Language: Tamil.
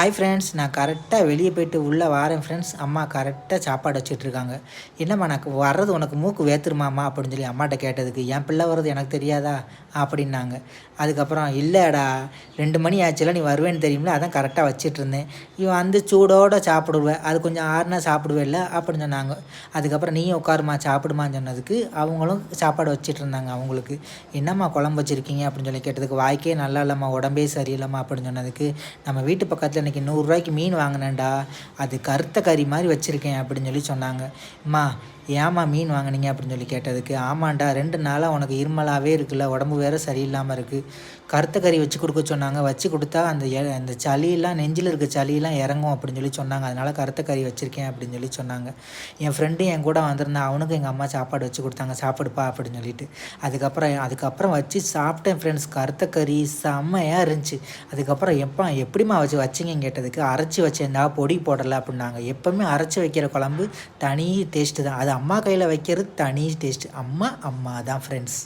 ஹாய் ஃப்ரெண்ட்ஸ், நான் கரெக்டாக வெளியே போயிட்டு உள்ளே வாரேன் ஃப்ரெண்ட்ஸ். அம்மா கரெக்டாக சாப்பாடு வச்சிட்ருக்காங்க. என்னம்மா எனக்கு வர்றது உனக்கு மூக்கு வேத்துருமாம்மா அப்படின்னு சொல்லி அம்மாட்ட கேட்டதுக்கு, என் பிள்ளை வர்றது எனக்கு தெரியாதா அப்படின்னாங்க. அதுக்கப்புறம் இல்லைடா 2 மணி ஆச்சுல, நீ வருவேன்னு தெரியும்ல, அதான் கரெக்டாக வச்சிட்ருந்தேன். இவன் வந்து சூடோடு சாப்பிடுவேன், அது கொஞ்சம் ஆறுனா சாப்பிடுவேல்ல அப்படின்னு சொன்னாங்க. அதுக்கப்புறம் நீயும் உட்காருமா சாப்பிடுமான்னு சொன்னதுக்கு அவங்களும் சாப்பாடு வச்சிட்டு இருந்தாங்க. அவங்களுக்கு என்னம்மா குழம்பு வச்சுருக்கீங்க அப்படின்னு சொல்லி கேட்டதுக்கு, வாய்க்கே நல்லா இல்லைம்மா, உடம்பே சரியில்லைம்மா அப்படின்னு சொன்னதுக்கு, நம்ம வீட்டு பக்கத்தில் இன்றைக்கி 100 ரூபாய்க்கு மீன் வாங்கினேன்டா, அது கருத்த கறி மாதிரி வச்சுருக்கேன் அப்படின்னு சொல்லி சொன்னாங்க. அம்மா ஏம்மா மீன் வாங்கினீங்க அப்படின்னு சொல்லி கேட்டதுக்கு, ஆமாண்டா 2 நாளாக உனக்கு இருமலாகவே இருக்குல்ல, உடம்பு வேறு சரியில்லாமல் இருக்குது, கருத்த கறி வச்சு கொடுக்க சொன்னாங்க, வச்சு கொடுத்தா அந்த சளியெல்லாம் நெஞ்சில் இருக்க சளியெல்லாம் இறங்கும் அப்படின்னு சொல்லி சொன்னாங்க, அதனால் கருத்த கறி வச்சுருக்கேன் அப்படின்னு சொல்லி சொன்னாங்க. என் ஃப்ரெண்டு என் கூட வந்திருந்தான், அவனுக்கும் எங்கள் அம்மா சாப்பாடு வச்சு கொடுத்தாங்க, சாப்பிடுப்பா அப்படின்னு சொல்லிட்டு. அதுக்கப்புறம் வச்சு சாப்பிட்டேன் ஃப்ரெண்ட்ஸ். கருத்த கறி செம்மையாக இருந்துச்சு. அதுக்கப்புறம் எப்படிம்மா வச்சிங்கன்னு கேட்டதுக்கு, அரைச்சி வச்சேன்டா, பொடி போடலை அப்படின்னாங்க. எப்போவுமே அரைச்சி வைக்கிற குழம்பு தனி டேஸ்ட்டு தான், அது அம்மா கையில் வைக்கிறது தனி டேஸ்ட்டு. அம்மா தான் ஃப்ரெண்ட்ஸ்.